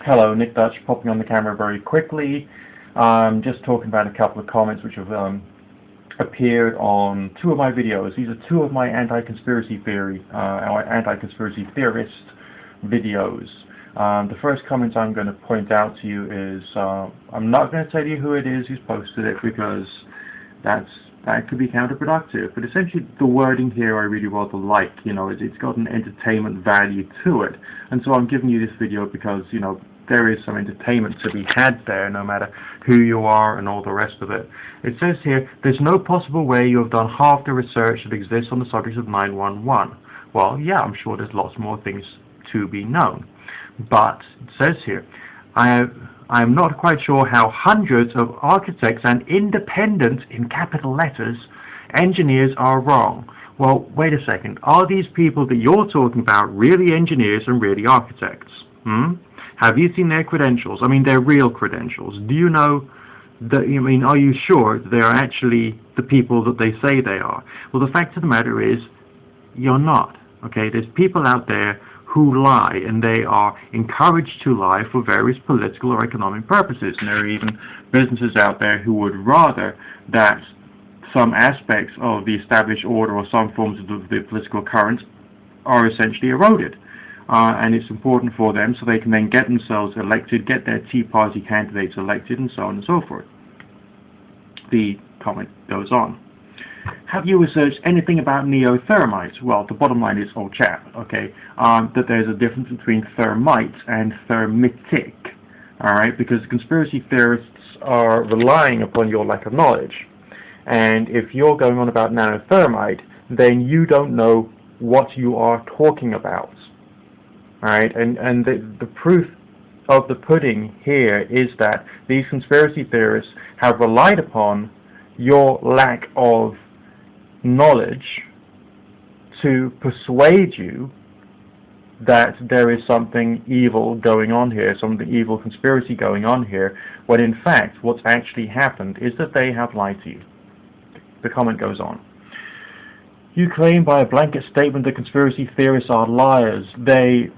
Hello, Nick Dutch, popping on the camera very quickly. Just talking about a couple of comments which have appeared on two of my videos. These are two of my anti-conspiracy theorist videos. The first comment I'm going to point out to you is I'm not going to tell you who it is who's posted it because that could be counterproductive. But essentially, the wording here I really rather like. It's got an entertainment value to it, and so I'm giving you this video because there is some entertainment to be had there, no matter who you are and all the rest of it. It says here, there's no possible way you have done half the research that exists on the subject of 911. Well, yeah, I'm sure there's lots more things to be known. But it says here, I am not quite sure how hundreds of architects and independent, in capital letters, engineers are wrong. Well, wait a second. Are these people that you're talking about really engineers and really architects? Have you seen their credentials? I mean, their real credentials. Do you know that, are you sure that they are actually the people that they say they are? Well, the fact of the matter is, you're not. Okay, there's people out there who lie, and they are encouraged to lie for various political or economic purposes. And there are even businesses out there who would rather that some aspects of the established order or some forms of the political current are essentially eroded. And it's important for them so they can then get themselves elected, get their Tea Party candidates elected, and so on and so forth. The comment goes on. Have you researched anything about neothermites? Well, the bottom line is, old chap, okay, that there's a difference between thermite and thermitic, alright, because conspiracy theorists are relying upon your lack of knowledge. And if you're going on about nanothermite, then you don't know what you are talking about. Alright, and the proof of the pudding here is that these conspiracy theorists have relied upon your lack of knowledge to persuade you that there is something evil going on here, some evil conspiracy going on here, when in fact what's actually happened is that they have lied to you. The comment goes on. You claim by a blanket statement that conspiracy theorists are liars. They,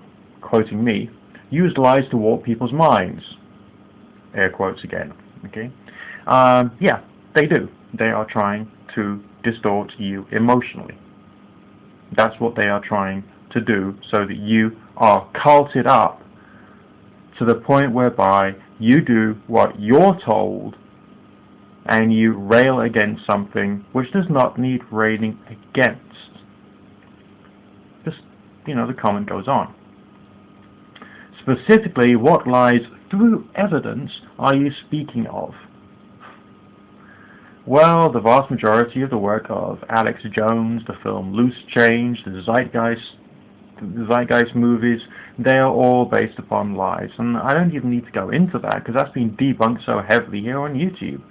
quoting me, use lies to warp people's minds. Air quotes again. Okay. Yeah, they do. They are trying to distort you emotionally. That's what they are trying to do, so that you are culted up to the point whereby you do what you're told and you rail against something which does not need railing against. Just, the comment goes on. Specifically, what lies through evidence are you speaking of? Well, the vast majority of the work of Alex Jones, the film Loose Change, the Zeitgeist movies, they are all based upon lies. And I don't even need to go into that because that's been debunked so heavily here on YouTube.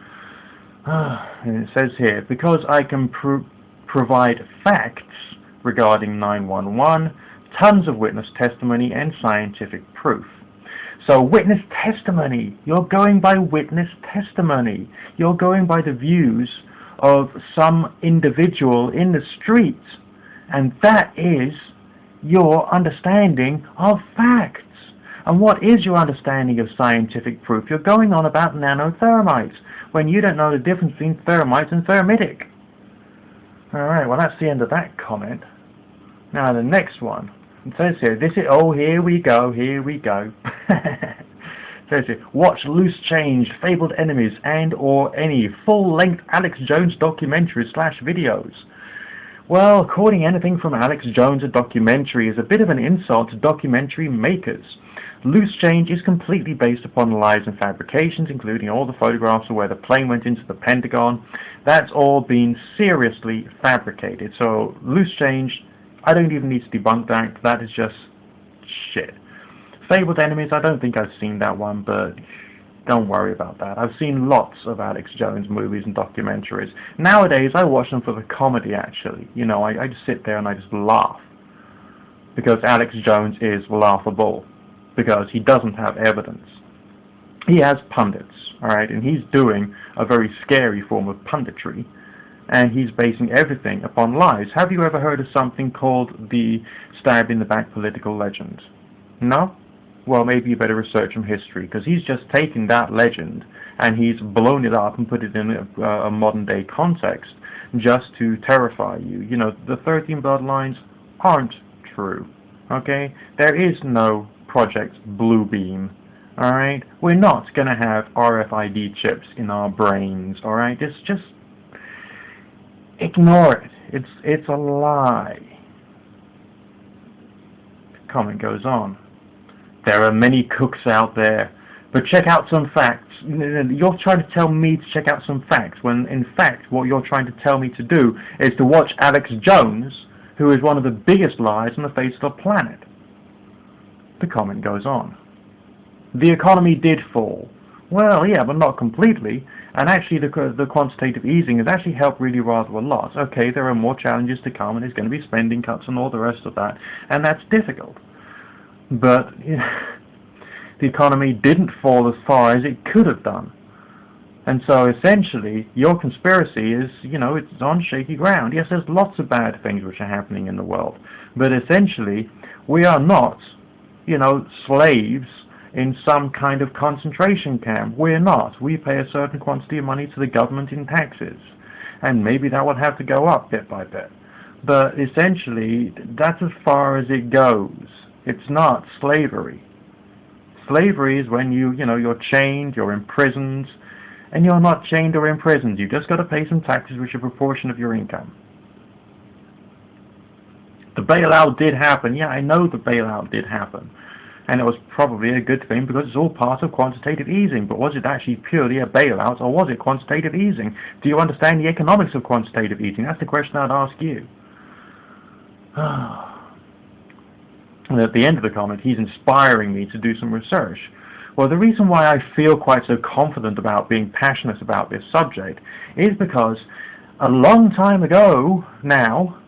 And it says here, because I can provide facts regarding 911, tons of witness testimony and scientific proof. So witness testimony, you're going by witness testimony. You're going by the views of some individual in the street. And that is your understanding of facts. And what is your understanding of scientific proof? You're going on about nanothermites when you don't know the difference between thermite and thermitic. Alright, well that's the end of that comment. Now the next one. It says here, here we go. It says here, watch Loose Change, Fabled Enemies, and or any full-length Alex Jones documentaries / videos. Well, calling anything from Alex Jones a documentary is a bit of an insult to documentary makers. Loose Change is completely based upon lies and fabrications, including all the photographs of where the plane went into the Pentagon. That's all been seriously fabricated. So, Loose Change, I don't even need to debunk that. That is just shit. Fabled Enemies, I don't think I've seen that one, but don't worry about that. I've seen lots of Alex Jones movies and documentaries. Nowadays, I watch them for the comedy, actually. I just sit there and I just laugh. Because Alex Jones is laughable. Because he doesn't have evidence. He has pundits, alright, and he's doing a very scary form of punditry. And he's basing everything upon lies. Have you ever heard of something called the stab in the back political legend? No? well, maybe you better research some history, because he's just taken that legend and he's blown it up and put it in a modern day context just to terrify you. You know, the 13 bloodlines aren't true. Okay? There is no Project Bluebeam. Alright? We're not going to have RFID chips in our brains. Alright? It's just ignore it. It's a lie. The comment goes on. There are many cooks out there, but check out some facts. You're trying to tell me to check out some facts, when in fact what you're trying to tell me to do is to watch Alex Jones, who is one of the biggest lies on the face of the planet. The comment goes on. The economy did fall. Well, yeah, but not completely. And actually the quantitative easing has actually helped really rather a lot. Okay, there are more challenges to come, and there's going to be spending cuts and all the rest of that, and that's difficult. But you know, the economy didn't fall as far as it could have done. And so essentially, your conspiracy is, you know, it's on shaky ground. Yes, there's lots of bad things which are happening in the world. But essentially, we are not, you know, slaves in some kind of concentration camp. We're not. We pay a certain quantity of money to the government in taxes. And maybe that will have to go up bit by bit. But essentially, that's as far as it goes. It's not slavery. Slavery is when you're chained, you're imprisoned, and you're not chained or imprisoned. You've just got to pay some taxes which are a proportion of your income. The bailout did happen. Yeah, I know the bailout did happen. And it was probably a good thing because it's all part of quantitative easing. But was it actually purely a bailout, or was it quantitative easing? Do you understand the economics of quantitative easing? That's the question I'd ask you. And at the end of the comment, he's inspiring me to do some research. Well, the reason why I feel quite so confident about being passionate about this subject is because a long time ago now,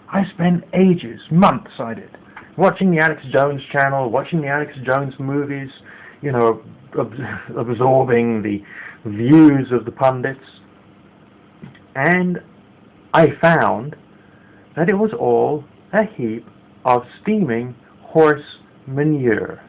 I spent ages, months I did, watching the Alex Jones channel, watching the Alex Jones movies, you know, absorbing the views of the pundits, and I found that it was all a heap of steaming horse manure.